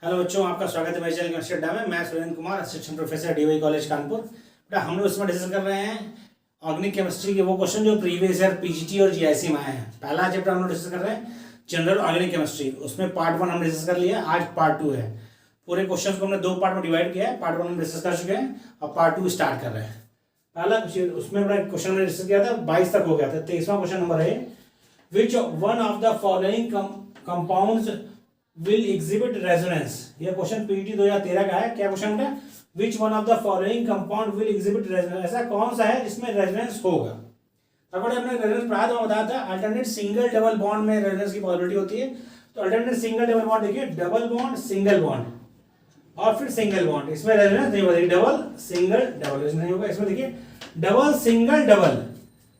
Hello बच्चों, आपका स्वागत है मेरे चैनल केमिस्ट्री अड्डा में। मैं Surendra Kumar, assistant professor DY college Kanpur. बेटा हम लोग इसमें डिस्कस कर रहे हैं ऑर्गेनिक केमिस्ट्री के वो क्वेश्चन जो प्रीवियस ईयर पीजीटी और जीआईसी में आए हैं। पहला चैप्टर हम लोग डिस्कस कर रहे हैं जनरल ऑर्गेनिक केमिस्ट्री, उसमें पार्ट 1 हमने डिस्कस कर लिया, आज पार्ट 2 है। पूरे क्वेश्चन को हमने 2 पार्ट में डिवाइड किया है। पार्ट 1 हम डिस्कस कर चुके हैं और पार्ट 2 स्टार्ट कर रहे हैं। पहला उसमें क्वेश्चन हमने डिस्कस किया था, 22 तक हो गया था। 23वां क्वेश्चन नंबर है, which one of the following compounds will exhibit resonance. यह क्वेश्चन पीटी 2013 का है। क्या क्वेश्चन है? Which one of the following compound will exhibit resonance, ऐसा कौन सा है जिसमें रेजोनेंस होगा। तब हमने रेजोनेंस पढ़ा था, बताया था अल्टरनेट सिंगल डबल बॉन्ड में रेजोनेंस की पॉसिबिलिटी होती है। तो अल्टरनेट सिंगल डबल बॉन्ड देखिए, डबल बॉन्ड सिंगल बॉन्ड और फिर सिंगल बॉन्ड, इसमें रेजोनेंस नहीं होगा। डबल सिंगल डबल नहीं होगा। इसमें देखिए double single double,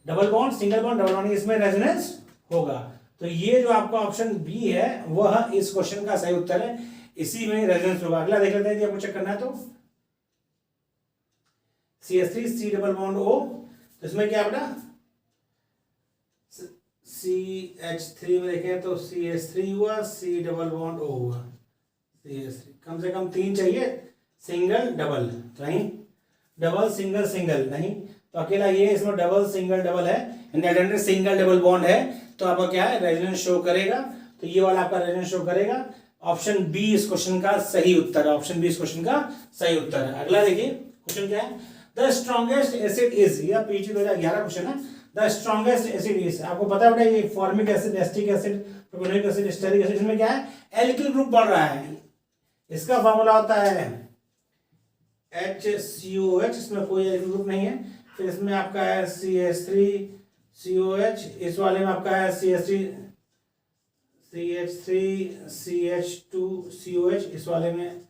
double bond single bond double bond, इसमें रेजोनेंस होगा। तो ये जो आपका ऑप्शन बी है वह इस क्वेश्चन का सही उत्तर है, इसी में रेजोनेंस होगा। अगला देख लेते हैं, आपको चेक करना है तो CH3 C double bond O, तो इसमें क्या बेटा CH3 में देखें तो CH3 हुआ, C डबल बॉन्ड O हुआ, CH3। कम से कम 3 चाहिए, सिंगल डबल तो नहीं, डबल सिंगल सिंगल नहीं, तो अकेला ये इसमें डबल सिंगल डबल है, अल्टरनेट सिंगल डबल बॉन्ड है, तो आपका क्या है रेजोनेंस शो करेगा। तो ये वाला आपका रेजोनेंस शो करेगा। ऑप्शन बी इस क्वेश्चन का सही उत्तर है। ऑप्शन बी इस क्वेश्चन का सही उत्तर है। अगला देखिए क्वेश्चन क्या है, द स्ट्रॉन्गेस्ट एसिड इज, यह पीजी 2011 क्वेश्चन है। द स्ट्रॉन्गेस्ट एसिड इज, आपको पता है ये formic acid, acetic acid, propanoic acid, stearic acid, इसमें क्या है एल्किल ग्रुप बढ़ रहा है। इसका फॉर्मूला होता है HCOH, इसमें कोई एल्किल ग्रुप नहीं है। फिर इसमें आपका है CH3COH, इस वाले में आपका है CH3CH2COH, इस वाले में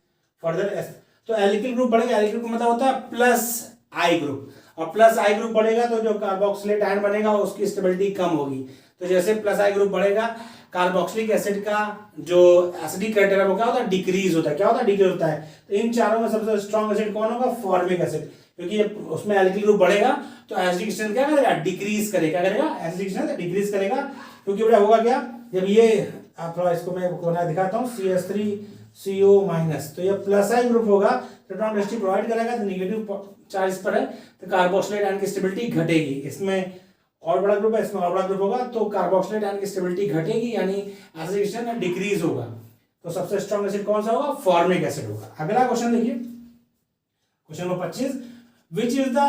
फर्दर S। तो एल्किल ग्रुप बढ़ेगा, एल्किल ग्रुप मतलब होता है प्लस आई ग्रुप, और प्लस आई ग्रुप बढ़ेगा तो जो कार्बोक्सिलेट आयन बनेगा उसकी स्टेबिलिटी कम होगी। तो जैसे प्लस आई ग्रुप बढ़ेगा, कार्बोक्सिलिक एसिड का जो एसिडिक कैरेक्टर वो क्या होता है डिक्रीज होता है। क्या होता है डिक्रीज होता है। तो इन चारों में सबसे स्ट्रॉन्ग एसिड कौन होगा, फॉर्मिक एसिड, क्योंकि उसमें एल्किल ग्रुप बढ़ेगा तो एसिडिक स्ट्रेंथ क्या करेगा डिक्रीज करेगा। क्या करेगा एसिडिक स्ट्रेंथ डिक्रीज करेगा। क्योंकि बेटा होगा क्या, जब ये आप थोड़ा इसको मैं बना दिखाता हूँ, CH3CO-, तो ये प्लस आई ग्रुप होगा, इलेक्ट्रॉन डेंसिटी प्रोवाइड करेगा, तो नेगेटिव चार्ज पर है तो कार्बोक्सिलेट आयन की स्टेबिलिटी घटेगी। इसमें और बड़ा ग्रुप है, इसमें और बड़ा ग्रुप होगा तो कार्बोक्सिलेट आयन की स्टेबिलिटी घटेगी, यानी एसिडिक स्ट्रेंथ डिक्रीज होगा। तो सबसे स्ट्रॉन्ग एसिड कौन सा होगा, फॉर्मिक एसिड होगा। अगला क्वेश्चन देखिए, question number 25, which is the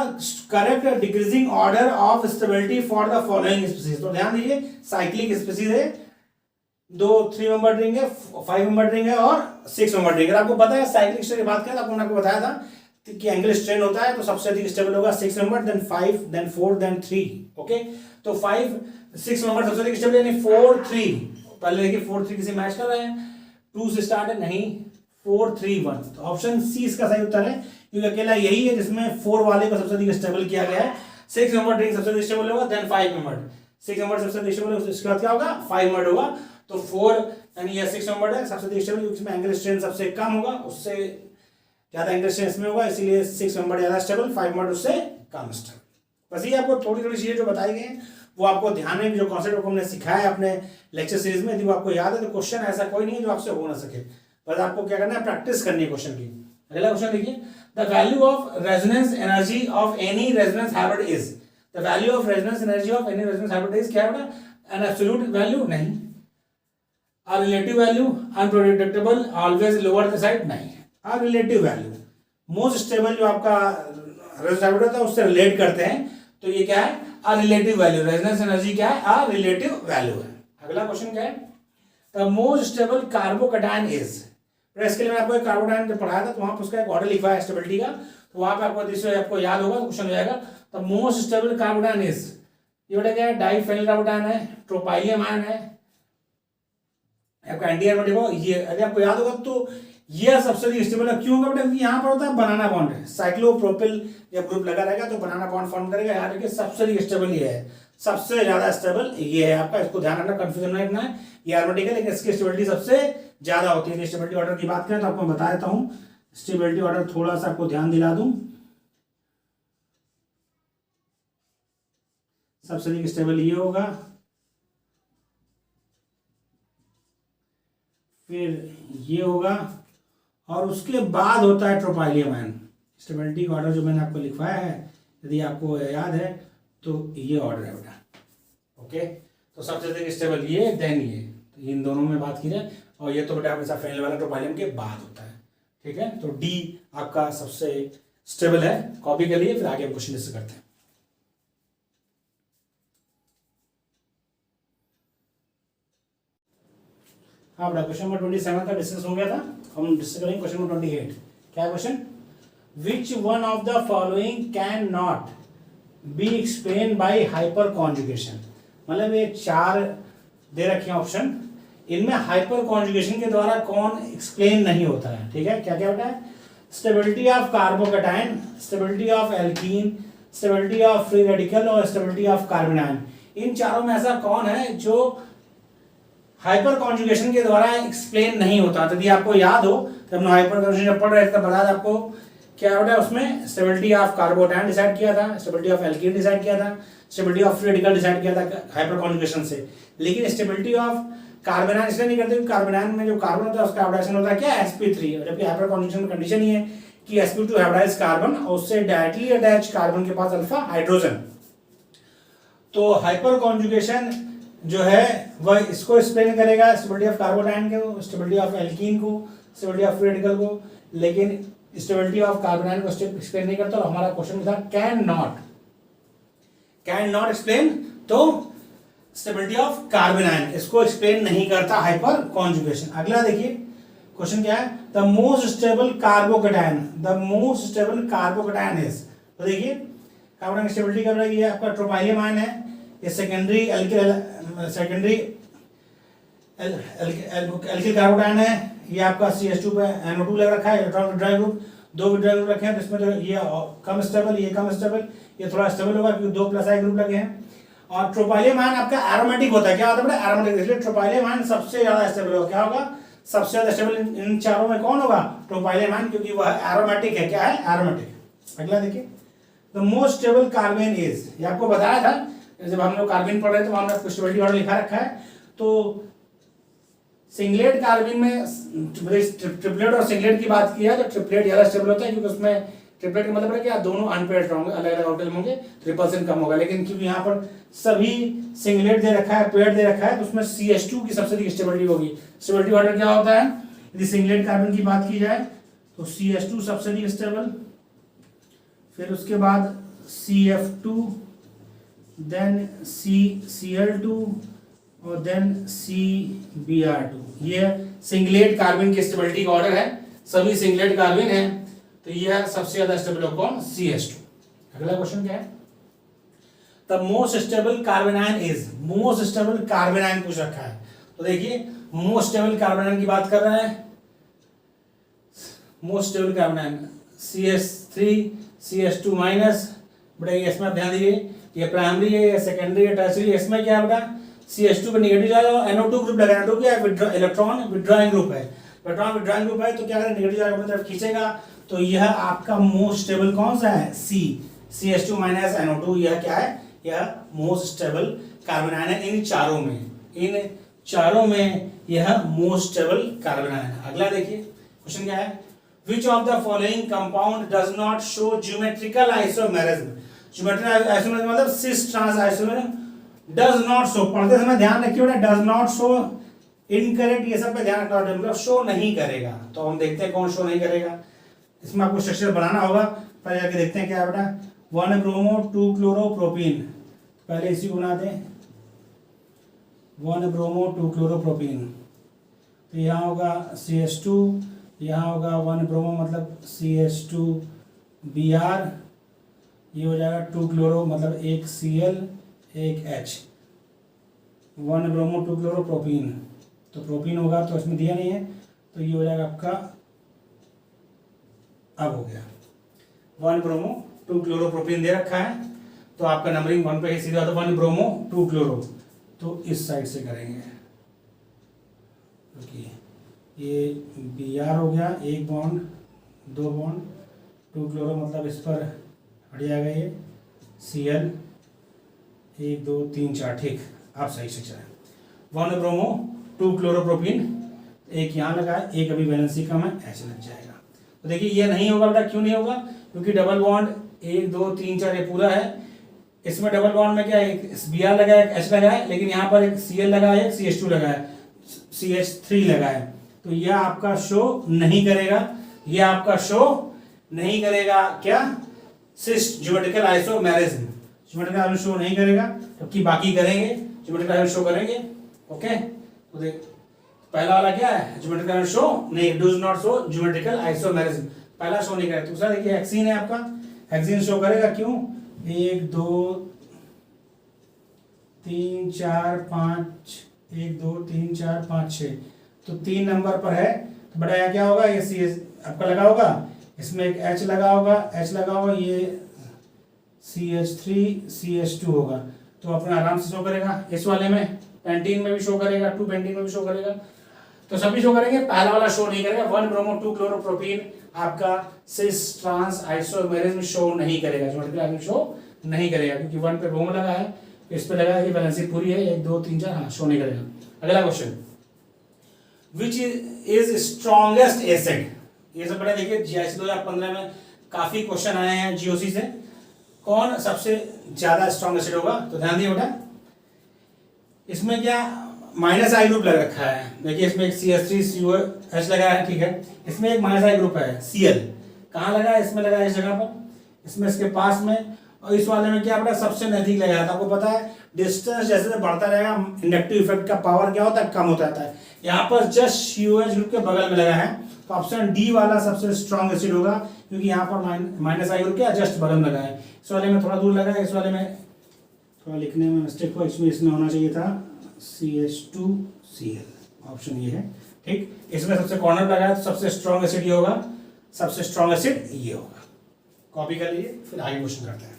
correct decreasing order of stability for the following species। तो ध्यान दीजिए साइक्लिक स्पीसीज है, 3 मेंबर रिंग है, 5 मेंबर रिंग है और 6 मेंबर रिंग है। आपको पता है साइक्लिक स्ट्रेन की बात करें तो आपको बताया था कि एंगल स्ट्रेन होता है तो सबसे अधिक स्टेबल होगा 6 member, then 5, then 4, then 3। Okay, तो 6 मेंबर सबसे अधिक स्टेबल, यानी 4 3। पहले देखिए 4 3 किसी मैच कर रहे हैं, 2 से स्टार्ट है, नहीं 4 3 1। तो ऑप्शन सी इसका सही उत्तर है, क्योंकि अकेला यही है जिसमें 4 वाले को सबसे अधिक स्टेबल किया गया है। 6 मेंबर रिंग सबसे अधिक स्टेबल होगा, देन 5 मेंबर, 6 मेंबर सबसे अधिक स्टेबल होगा, उसके बाद क्या होगा 5 मेंबर होगा। तो 4 यानी ये 6 मेंबर है सबसे अधिक स्टेबल, क्योंकि इसमें एंगल स्ट्रेन सबसे कम होगा, उससे ज्यादा एंगल स्ट्रेन इसमें होगा, इसीलिए 6 मेंबर ज्यादा स्टेबल, 5 मेंबर उससे कम स्टेबल। बस ये आपको थोड़ी थोड़ी चीजें जो बताई गई हैं वो आपको ध्यान में, जो कॉन्सेप्ट हमने सिखाया है अपने लेक्चर सीरीज में, यदि वो आपको याद है तो क्वेश्चन ऐसा कोई नहीं है जो आपसे हो ना सके, बस आपको क्या करना है प्रैक्टिस करनी है क्वेश्चन की। अगला क्वेश्चन देखिए, the value of resonance energy of any resonance hybrid is. The value of resonance energy of any resonance hybrid is क्या है बेटा, एन एब्सोल्यूट वैल्यू नहीं, a relative value, unpredictable, always lower the side नहीं, a relative value, most stable जो आपका resonance hybrid होता है उससे रिलेट करते हैं, तो ये क्या है a relative value, resonance energy क्या है a relative value है। अगला क्वेश्चन क्या है, the most stable carbocation is. इसके लिए मैंने आपको एक कार्बोकैटायन जब पढ़ाया था तो वहां पर उसका एक ऑर्डर लिखा है स्टेबिलिटी का, तो वहां पे आपको याद होगा, क्वेश्चन हो जाएगा the most stable carbocation is. ये बेटा क्या है, डाइफेनिल कार्बोकैटायन है, ट्रोपाइलियम आयन है, आपका एंटी एरोमेटिक हो। ये अगर आपको याद होगा तो ये सबसे अधिक स्टेबल है। क्यों होगा बेटा, क्योंकि यहाँ पर होता है बनाना बॉन्ड, साइक्लोप्रोपिल जब ग्रुप लगा रहेगा तो बनाना बॉन्ड फॉर्म करेगा। याद रखिए सबसे अधिक स्टेबल ये है, सबसे ज्यादा स्टेबल ये है आपका, इसको ध्यान रखना, कंफ्यूजन नहीं रखना है। ये एरोमेटिक है लेकिन इसकी स्टेबिलिटी सबसे ज्यादा होती है। स्टेबिलिटी ऑर्डर की बात करें तो आपको बता देता हूँ, स्टेबिलिटी ऑर्डर थोड़ा सा आपको ध्यान दिला दूं, सबसे अधिक स्टेबल ये होगा, फिर ये होगा और उसके बाद होता है ट्रोपाइलियम आयन। स्टेबिलिटी का ऑर्डर जो मैंने आपको लिखवाया है, यदि आपको याद है तो ये ऑर्डर है बेटा। ओके, तो सबसे अधिक स्टेबल ये, देन ये, तो इन दोनों में बात की जाए। और ये तो बेटा हमेशा फेनल वाला ट्रोपाइलियम के बाद होता है। ठीक है, तो डी आपका सबसे स्टेबल है। कॉपी कर लिए, फिर आगे हम क्वेश्चन डिस्कस करते हैं। हाँ बेटा, क्वेश्चन नंबर 27 का डिस्कस हो गया था, हम डिस्कस करेंगे क्वेश्चन नंबर 28। क्या है question? Which one of the following can not be explain by hyper conjugation. मतलब ये 4 दे रखे हैं ऑप्शन, इनमें हाइपर कॉन्जुगेशन के द्वारा कौन एक्सप्लेन नहीं होता है। ठीक है, क्या क्या बेटा है? Stability of carbocation, stability of alkene, stability of free radical और स्टेबिलिटी ऑफ कार्बन आयन। इन चारों में ऐसा कौन है जो हाइपर कॉन्जुगेशन के द्वारा एक्सप्लेन नहीं होता? यदि आपको याद हो तो हमने हाइपर कॉन्जुगेशन जब पढ़ रहे थे तब बता आपको क्या होता है, उसमें स्टेबिलिटी ऑफ कार्बोकेटाइन डिसाइड किया था, स्टेबिलिटी ऑफ एल्कीन डिसाइड किया था, stability of free radical decide किया था हाइपर कॉन्जुगेशन से। लेकिन स्टेबिलिटी ऑफ कार्बन आयन इसलिए नहीं करते क्योंकि कार्बन आयन में जो कार्बन होता है उसका हाइब्रिडाइजेशन होता है क्या, sp3, जबकि हाइपर कॉन्जुगेशन में कंडीशन ही है कि sp2 हाइब्रिडाइज कार्बन और उससे डायरेक्टली अटैच कार्बन के पास अल्फा हाइड्रोजन। तो हाइपर कॉन्जुगेशन जो है वह इसको एक्सप्लेन करेगा, स्टेबिलिटी ऑफ कार्बोकेटाइन को, स्टेबिलिटी ऑफ एल्कीन को, स्टेबिलिटी ऑफ फ्री रेडिकल को, लेकिन स्टेबिलिटी ऑफ कार्बन आयन को एक्सप्लेन नहीं करता। और हमारा क्वेश्चन था कैन नॉट एक्सप्लेन, तो स्टेबिलिटी ऑफ कार्बन आयन इसको एक्सप्लेन नहीं करता हाइपर कॉन्जुगेशन। अगला देखिए क्वेश्चन क्या है, the most stable carbocation is. तो देखिए कार्बन की स्टेबिलिटी कर रहा है, ये आपका ट्रोपाइलियम आयन है, ये सेकेंडरी एल्किल कार्बोकेटाइन है, ये आपका CH2 पे NO2 लग रखा है, electron withdrawing group, 2 withdrawing group रखे हैं, तो इसमें तो ये कम स्टेबल, ये कम स्टेबल, ये थोड़ा स्टेबल होगा क्योंकि 2 प्लस I ग्रुप लगे हैं। और ट्रोपाइलियम आयन आपका एरोमेटिक होता है, क्या होता है? एरोमेटिक, इसलिए ट्रोपाइलियम आयन सबसे ज्यादा स्टेबल होगा। क्या होगा? सबसे ज्यादा स्टेबल इन चारों में कौन होगा? ट्रोपाइलियम आयन, क्योंकि वह एरोमेटिक है। क्या है? एरोमेटिक। अगला देखिए, the most stable carbon is, ये आपको बताया था जब हम लोग कार्बन पढ़ रहे थे, वहां हमने स्टेबिलिटी ऑर्डर लिखा रखा है। तो सिंगलेट कार्बन में ट्रिपलेट और सिंगलेट की बात की है तो ट्रिपलेट ज्यादा स्टेबल होता है क्योंकि उसमें ट्रिपलेट का मतलब है क्या, दोनों अनपेयर्ड होंगे, अलग अलग ऑर्बिटल होंगे, रिपल्सन कम होगा। लेकिन क्योंकि यहाँ पर सभी सिंगलेट दे रखा है, पेयर्ड दे रखा है, तो उसमें CH2 की सबसे अधिक स्टेबिलिटी होगी। स्टेबिलिटी ऑर्डर क्या होता है? यदि सिंगलेट कार्बन की बात की जाए तो CH2 सबसे अधिक स्टेबल, फिर उसके बाद CF2, देन CCl2 और देन CBr2। ये सिंगलेट कार्बन की स्टेबिलिटी का ऑर्डर है, सभी सिंगलेट कार्बन है, तो यह सबसे ज्यादा स्टेबल है कौन? CH2। अगला क्वेश्चन क्या है, the most stable carbon ion is. Most stable carbon ion पूछ रखा है, तो देखिए मोस्ट स्टेबल कार्बन आयन की बात कर रहे हैं। Most stable carbon ion CH3 CH2 minus, बेटा इसमें ध्यान दीजिए ये प्राइमरी है, ये सेकेंडरी है, टर्शियरी। इसमें क्या है बेटा? CH2 पे नेगेटिव चार्ज और NO2 ग्रुप लगा, NO2 क्या है? इलेक्ट्रॉन विड्रॉइंग ग्रुप है, इलेक्ट्रॉन विड्रॉइंग ग्रुप है, तो क्या करें? नेगेटिव चार्ज अपनी तरफ खींचेगा, तो यह आपका मोस्ट स्टेबल कौन सा है? CH2 minus NO2। यह क्या है? यह मोस्ट स्टेबल कार्बन आयन है इन चारों में यह मोस्ट स्टेबल कार्बन आयन है। अगला देखिए क्वेश्चन क्या है, which of the following compound does not show geometrical isomerism. Geometrical isomerism मतलब cis trans isomerism does not show. पढ़ते समय ध्यान रखिए बेटा, डज नॉट शो, इनकरेक्ट, ये सब पे ध्यान रखना, मतलब शो नहीं करेगा। तो हम देखते हैं कौन शो नहीं करेगा, इसमें आपको स्ट्रक्चर बनाना होगा। पहले जाके देखते हैं क्या है बेटा, 1 ब्रोमो 2 क्लोरोप्रोपीन। पहले इसी को बनाते हैं, 1 ब्रोमो 2 क्लोरोप्रोपीन। तो यहाँ होगा CH2, यहाँ होगा 1 ब्रोमो मतलब CH2Br, ये हो जाएगा 2 क्लोरो मतलब एक Cl एक H, 1 ब्रोमो 2 क्लोरोप्रोपीन। तो प्रोपीन होगा तो इसमें दिया नहीं है, तो ये हो जाएगा आपका, अब हो गया 1 ब्रोमो 2 क्लोरोप्रोपीन दे रखा है, तो आपका नंबरिंग 1 पे ही सीधा होता है 1 ब्रोमो 2 क्लोरो। तो इस साइड से करेंगे, क्योंकि ये Br हो गया, एक बॉन्ड 2 बॉन्ड, 2 क्लोरो मतलब इस पर हट जाएगा ये Cl, 1 2 3 4, ठीक। आप सही से चलें, 1 ब्रोमो 2 क्लोरोप्रोपीन एक यहाँ लगा है, एक अभी वैलेंसी कम है, H लग जाएगा। तो देखिए ये नहीं होगा बेटा, क्यों नहीं होगा? क्योंकि डबल बॉन्ड 1 2 3 4 ये पूरा है, इसमें डबल बॉन्ड में क्या है, एक Br लगा है, एक H लगा है, लेकिन यहाँ पर एक Cl लगा है, एक CH2 लगा है, CH3 लगा है। तो यह आपका शो नहीं करेगा, यह आपका शो नहीं करेगा क्या? Cis geometrical isomerism, geometrical isomerism show नहीं करेगा, जबकि बाकी करेंगे, ज्योमेट्रिकल आइसोमेरिज्म शो करेंगे। ओके, तो देख पहला वाला क्या है? ज्योमेट्रिकल आइसोमेरिज्म शो नहीं, does not show geometrical isomerism, पहला शो नहीं करेगा। दूसरा देखिए हेक्सीन है आपका, हेक्सीन शो करेगा, क्यों? 1 2 3 4 5 1 2 3 4 5 6, तो 3 नंबर पर है, तो बड़ा यहाँ क्या होगा? ये सी आपका लगा होगा, इसमें एक H लगा होगा, H लगा होगा, ये CH3 CH2 होगा, तो अपना आराम से शो करेगा। इस वाले में पेंटीन में भी शो करेगा, 2 पेंटीन में भी शो करेगा, तो सभी शो करेंगे, पहला वाला शो नहीं करेगा। 1 ब्रोमो 2 क्लोरोप्रोपीन आपका सिस ट्रांस आइसोमेरिज्म शो नहीं करेगा, ज्योमेट्रिकल आइसोमेरिज्म शो नहीं करेगा, क्योंकि 1 पे ब्रोमो लगा है, इस पे लगा है, वैलेंसी पूरी है, 1 2 3 4, हाँ शो नहीं करेगा। अगला question, which is strongest acid? ये सब बड़ा देखिए जीआईसी 2015 में काफी क्वेश्चन आए हैं जीओसी से, कौन सबसे ज्यादा स्ट्रॉन्ग एसिड होगा? तो ध्यान दिए बेटा, इसमें क्या माइनस आई ग्रुप लग रखा है, देखिए इसमें एक CH3COH लगा है, ठीक है, इसमें एक माइनस आई ग्रुप है Cl, कहाँ लगा है? इसमें लगा है, इस जगह पर, इसमें इसके पास में, और इस वाले में क्या बेटा सबसे नजदीक लगा है। आपको पता है डिस्टेंस जैसे जैसे बढ़ता रहेगा इंडक्टिव इफेक्ट का पावर क्या होता है? कम होता जाता है। यहाँ पर जस्ट COH ग्रुप के बगल में लगा है, तो ऑप्शन डी वाला सबसे स्ट्रॉन्ग एसिड होगा, क्योंकि यहाँ पर माइनस आई ग्रुप क्या जस्ट बगल में लगा है। इस वाले में थोड़ा दूर लगा है, इस वाले में थोड़ा लिखने में मिस्टेक हुआ, इसमें होना चाहिए था CH2Cl, ऑप्शन ये है, ठीक। इसमें सबसे कॉर्नर लगा है, तो सबसे स्ट्रॉन्ग एसिड ये होगा, सबसे स्ट्रॉन्ग एसिड ये होगा। कॉपी कर लीजिए, फिर आगे क्वेश्चन करते हैं।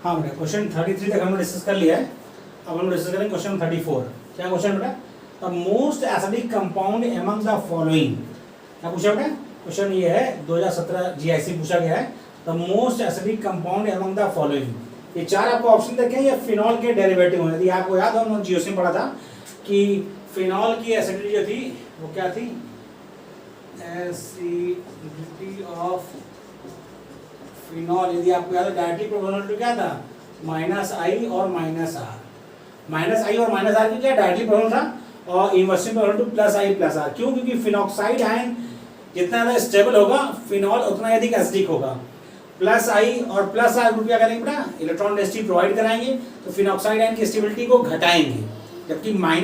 हाँ बेटा, क्वेश्चन 33 तक हमने डिस्कस कर लिया है, अब हम डिस्कस करेंगे क्वेश्चन 34। क्या क्वेश्चन बेटा? The most acidic compound among the following, क्या पूछा बेटा? क्वेश्चन ये है 2017 जीआईसी पूछा गया है, the most acidic compound among the following. ये 4 आपको ऑप्शन देखे, ये फिनॉल के डेरिवेटिव हैं। यदि आपको याद हो, हम जीओसी में पढ़ा था कि फिनॉल की एसिडिटी जो थी वो क्या थी? एसिडिटी ऑफ फिनॉल, यदि आपको याद है डायरेक्टली प्रोपोर्शनल क्या था? -I और -R। -I और -R की क्या डायरेक्टली प्रोपोर्शनल था, और इनवर्सली प्रोपोर्शनल टू +I+R। क्यों? क्योंकि फिनॉक्साइड आयन जितना ज़्यादा स्टेबल होगा, फिनॉल उतना अधिक एसिडिक होगा। +I और +R ग्रुप क्या करेंगे बेटा? इलेक्ट्रॉन डेंसिटी प्रोवाइड कराएंगे, तो फिनॉक्साइड आयन की स्टेबिलिटी को घटाएंगे, जबकि -I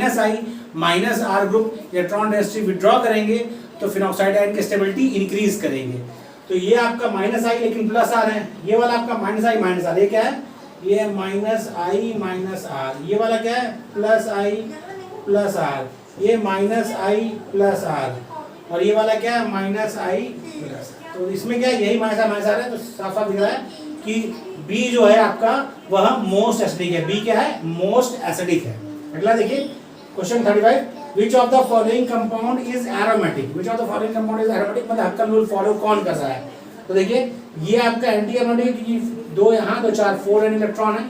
-R group electron density withdraw करेंगे, तो फिनॉक्साइड आयन की स्टेबिलिटी इंक्रीज करेंगे। तो ये आपका -I लेकिन +R है, ये वाला आपका -I -R, ये क्या है? ये -I -R, ये वाला क्या है? +I+R, ये -I+R, और ये वाला क्या है? -I+R। तो इसमें क्या है? यही -R है, तो साफ साफ दिख रहा है कि B जो है आपका वह मोस्ट एसिडिक है। B क्या है? मोस्ट एसिडिक है। अगला देखिए question 35, which of the following compound is aromatic? Which of the following compound is aromatic, मतलब हक्कन रूल फॉलो कौन कर रहा है? तो देखिए ये आपका एंटी एरोमेटिक है, क्योंकि 2 यहाँ 2 4 4n इलेक्ट्रॉन है,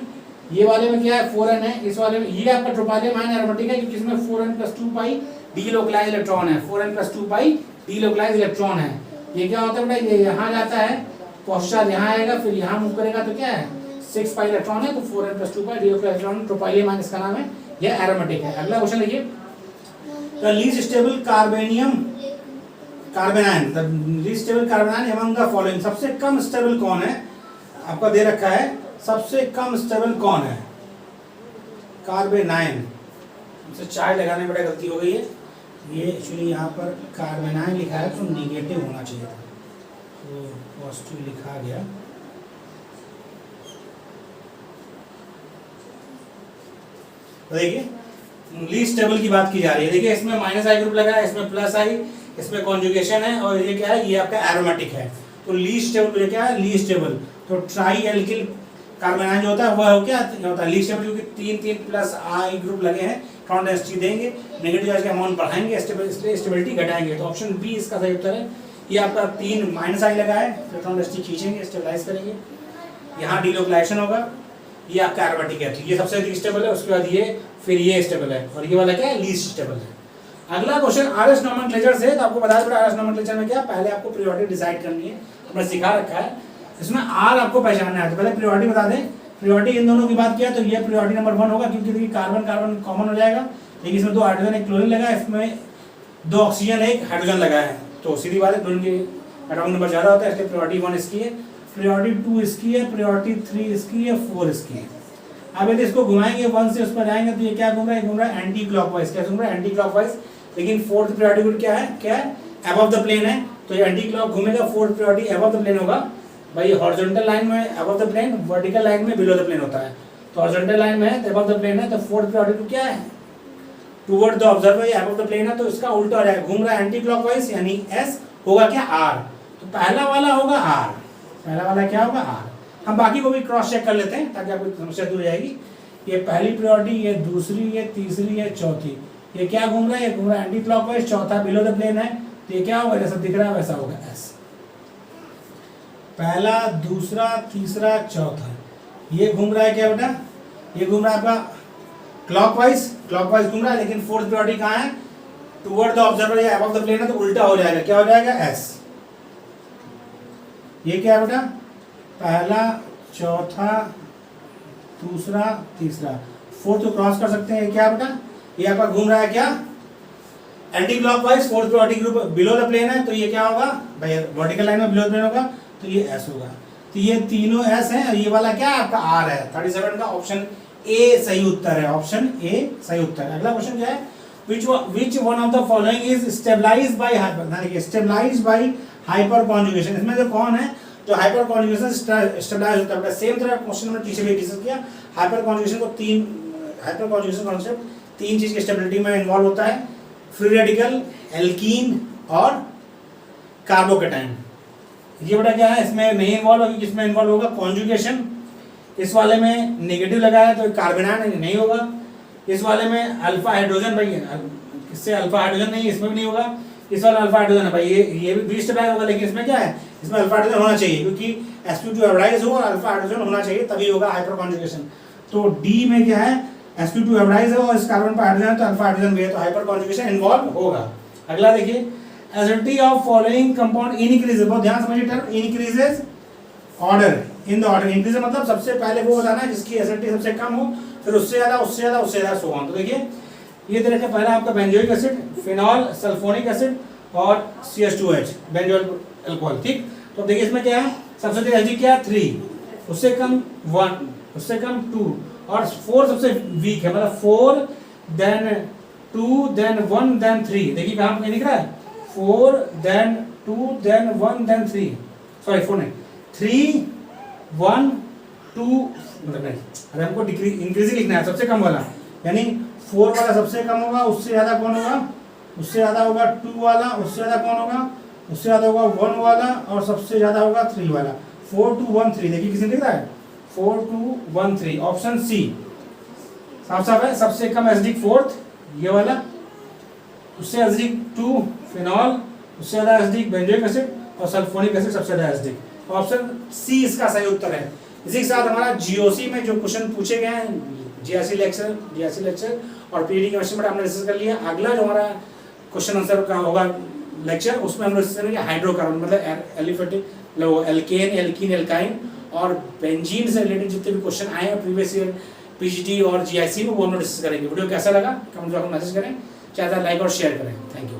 ये वाले में क्या है? 4n है, इस वाले में ये आपका ट्रोपालियम आयन एरोमेटिक है, क्योंकि इसमें 4n+2 पाई डीलोकलाइज इलेक्ट्रॉन है, 4n+2 पाई डीलोकलाइज इलेक्ट्रॉन है। ये क्या होता है बेटा? ये यहाँ जाता है, पॉस्चर यहाँ आएगा, फिर यहाँ मूव करेगा, तो क्या है? 6 पाई इलेक्ट्रॉन है, तो 4n+2 pi delocalize electron, tropylium ion इसका नाम है, यह एरोमेटिक है। अगला क्वेश्चन देखिए, the least stable carbenium carbanion, the least stable carbanion among the following, सबसे कम स्टेबल कौन है? आपका दे रखा है, सबसे कम स्टेबल कौन है? कार्बेनाइन। हमसे चार्ट लगाने में बड़ा गलती हो गई है, ये एक्चुअली यहाँ पर कार्बेनाइन लिखा है, तो निगेटिव होना चाहिए था, तो पॉजिटिव लिखा गया। तो देखिए लीस्ट स्टेबल की बात की जा रही है, देखिए इसमें -I ग्रुप लगा है, इसमें +I, इसमें कॉन्जुगेशन है, और ये क्या है? ये आपका एरोमेटिक है। तो लीस्ट स्टेबल ये क्या है? Least stable. तो ट्राई एल्किल कार्बोनाइन जो होता है वह क्या होता है? लीस्ट स्टेबल, क्योंकि 3 +I ग्रुप लगे हैं, इलेक्ट्रॉन डेंसिटी देंगे, नेगेटिव चार्ज का अमाउंट बढ़ाएंगे, स्टेबिलिटी घटाएंगे, तो ऑप्शन बी इसका सही उत्तर है। ये आपका 3 -I लगा है, इलेक्ट्रॉन डेंसिटी खींचेंगे, स्टेबलाइज करेंगे, यहाँ डीलोकलाइजेशन होगा, ये आपका एरोमेटिक है, ये सबसे अधिक स्टेबल है, उसके बाद ये, फिर ये स्टेबल है, और ये वाला क्या है, लीस्ट स्टेबल है। अगला क्वेश्चन आरएस नोमेनक्लेचर से, तो आपको बताया पड़ा आरएस नोमेनक्लेचर में क्या, पहले आपको प्रायोरिटी डिसाइड करनी है, हमने सिखा रखा है। इसमें आर आपको पहचानना है, तो पहले प्रायोरिटी बता दें। प्रायोरिटी इन दोनों की बात किया तो ये प्रायोरिटी नंबर 1 होगा, क्योंकि देखिए कार्बन कार्बन कॉमन हो जाएगा, लेकिन इसमें 2 हाइड्रोजन एक क्लोरीन लगा है, इसमें 2 ऑक्सीजन एक हाइड्रोजन लगा है, तो सीधी बात है दोनों के एटॉमिक नंबर ज़्यादा होता है, इसलिए प्रायोरिटी 1 इसकी है, प्रायोरिटी 2 इसकी है, प्रायोरिटी 3 इसकी है, 4 इसकी है। अब यदि इसको घुमाएंगे 1 से उस पर जाएंगे तो ये क्या घूम रहा है, घूम रहा है एंटी क्लॉकवाइज। क्या घूम रहा है, एंटी क्लॉकवाइज। लेकिन 4th प्रायोरिटी ग्रुप क्या है, क्या है, अबव द प्लेन है, तो ये एंटी क्लॉक घूमेगा, 4th priority above the plane होगा। भाई हॉरिजॉन्टल लाइन में above the plane, vertical line में बिलो द प्लेन होता है, तो हॉरिजॉन्टल लाइन में है तो अबव द प्लेन है, तो 4th प्रायोरिटी ग्रुप क्या है, टुवर्ड द ऑब्जर्वर, ये अबव द प्लेन है, तो इसका उल्टा हो रहा है, घूम रहा है एंटी क्लॉकवाइज, यानी एस होगा क्या, आर। तो पहला वाला होगा आर, पहला वाला क्या होगा, आर। हम बाकी को भी क्रॉस चेक कर लेते हैं ताकि आपको समस्या दूर हो जाएगी। ये पहली प्रायोरिटी, ये दूसरी, ये तीसरी, ये चौथी, ये क्या घूम रहा है, ये घूम रहा है एंटी क्लॉकवाइज, चौथा बिलो द प्लेन है, तो ये क्या होगा, जैसा दिख रहा है वैसा होगा एस। पहला, दूसरा, तीसरा, चौथा, ये घूम रहा है क्या बेटा, ये घूम रहा है आपका क्लॉकवाइज, क्लॉकवाइज घूम रहा है, लेकिन 4th प्रायोरिटी कहाँ है, टुवर्ड द ऑब्जर्वर या अबव द प्लेन है, तो उल्टा हो जाएगा, क्या हो जाएगा, एस। ये क्या है बेटा, पहला, चौथा, दूसरा, तीसरा, 4th तो क्रॉस कर सकते हैं, ये क्या बेटा, ये आपका घूम रहा है क्या, anticlockwise, 4th priority group below the plane है, तो ये क्या होगा भाई, वर्टिकल लाइन में बिलो द प्लेन होगा, तो ये एस होगा। तो ये तीनों एस हैं, और ये वाला क्या है आपका आर है। 37 का ऑप्शन ए सही उत्तर है, ऑप्शन ए सही उत्तर है। अगला क्वेश्चन क्या है, which one of the following is stabilized by hyper, stabilized by hyperconjugation। इसमें जो कौन है, जो हाइपर कॉन्जुगेशन स्टेबलाइज होता है। सेम तरह क्वेश्चन हमने पीछे भी डिस्कस किया, हाइपर कॉन्जुगेशन को हाइपर कॉन्जुगेशन कॉन्सेप्ट 3 चीज की स्टेबिलिटी में इन्वॉल्व होता है, फ्री रेडिकल, एल्कीन और कार्बोकेटाइन। ये बड़ा क्या है, इसमें नहीं इन्वॉल्व होगी, किसमें इन्वॉल्व होगा, कॉन्जुगेशन। इस वाले में नेगेटिव लगा है तो कार्बोनाइन नहीं होगा, इस वाले में अल्फा हाइड्रोजन, भाई इससे अल्फा हाइड्रोजन नहीं, इसमें भी नहीं होगा, इस वाला अल्फा हाइड्रोजन है भाई, ये भी स्टेबलाइज होगा, लेकिन इसमें क्या है, इसमें अल्फा हाइड्रोजन होना चाहिए, क्योंकि sp2 हाइब्रिडाइज हो और अल्फा हाइड्रोजन होना चाहिए, तभी होगा हाइपर कॉन्जुगेशन। तो डी में क्या है, sp2 हाइब्रिडाइज है और इस कार्बन पर हाइड्रोजन है, तो अल्फा हाइड्रोजन भी है, तो हाइपर कॉन्जुगेशन इन्वॉल्व होगा। अगला देखिए, acidity of following compound increases, बहुत ध्यान समझिए term, increases order in the order. Increase मतलब सबसे पहले वो बताना है जिसकी एसिडिटी सबसे कम हो, फिर उससे ज्यादा, उससे ज्यादा, उससे ज्यादा, सो ऑन। तो देखिए ये तरह का पहला आपका benzoic acid, phenol, sulphonic acid और CH2H बेंजोइल अल्कोहल, ठीक। तो देखिए इसमें क्या है, सबसे अधिक एसिडिक क्या है, 3, उससे कम 1, उससे कम 2 और 4 सबसे वीक है, मतलब 4 देन 2 देन 1 देन 3। देखिए कहाँ पे दिख रहा है, 4 देन 2 देन 1 देन 3, सॉरी 4 नहीं, 3 1 2, मतलब नहीं, अरे हमको डिक्रीज इंक्रीजिंग लिखना है, सबसे कम वाला, यानी 4 वाला सबसे कम होगा, उससे ज्यादा कौन होगा, उससे ज्यादा होगा 2 वाला, उससे ज्यादा कौन होगा, उससे ज्यादा होगा 1 वाला, और सबसे ज्यादा होगा 3 वाला। 4 2 1 3, देखिए किसी दिख रहा है, 4 2 1 3, ऑप्शन सी साफ साफ है। सबसे कम एसिडिक 4th ये वाला, उससे एसिडिक 2 फिनॉल, उससे ज्यादा एसिडिक बेंजोइक एसिड और सल्फोनिक एसिड सबसे ज्यादा एसिडिक। ऑप्शन सी इसका सही उत्तर है। इसी के साथ हमारा जीओसी में जो क्वेश्चन पूछे गए हैं, जीआईसी लेक्चर और पीडी केमिस्ट्री में हमने डिस्कस कर लिया। अगला जो हमारा क्वेश्चन आंसर का होगा लेक्चर, उसमें हम डिस्कस करेंगे हाइड्रोकार्बन, मतलब एलिफेटिक, एल्केन, एल्कीन, एल्काइन और बेंजीन से रिलेटेड जितने भी क्वेश्चन आए हैं प्रीवियस ईयर पीजीटी और जीआईसी में, वो हम डिस्कस करेंगे। वीडियो कैसा लगा कमेंट बॉक्स में मैसेज करें, चाहे लाइक और शेयर करें। Thank you.